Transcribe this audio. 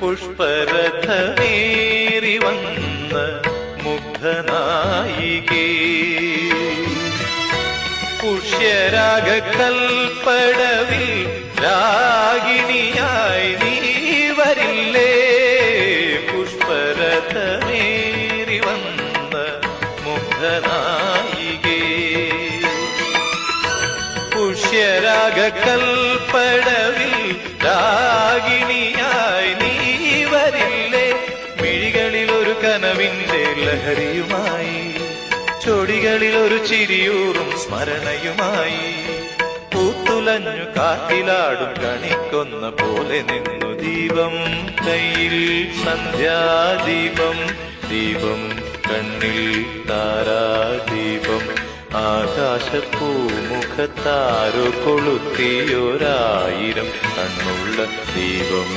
പുഷ്പരഥമേറി വന്ന മുഗ്ധനായികേ, പുഷ്യരാഗക്കൽപ്പടവിൽ രാഗിണിയായി നീ വരില്ലേ? പുഷ്പരഥമേറി വന്ന മുഗ്ധനായികേ, പുഷ്യരാഗക്കൽപ്പടവിൽ രാഗിണിയായി നീ വരില്ലേ? മിഴികളിൽ ഒരു കനവിന്റെ ലഹരിയുമായി, ചൊടികളിൽ ഒരു ചിരിയൂറും സ്മരണയുമായി, പൂത്തുലഞ്ഞു കാറ്റിലാടും കണിക്കൊന്ന പോലെ നിന്നു ദീപം കയ്യിൽ സന്ധ്യാദീപം, ദീപം കണ്ണിൽ താരാദീപം, ആകാശപ്പൂമുഖത്താരോ കൊളുത്തിയൊരായിരം കണ്ണുള്ള ദീപം.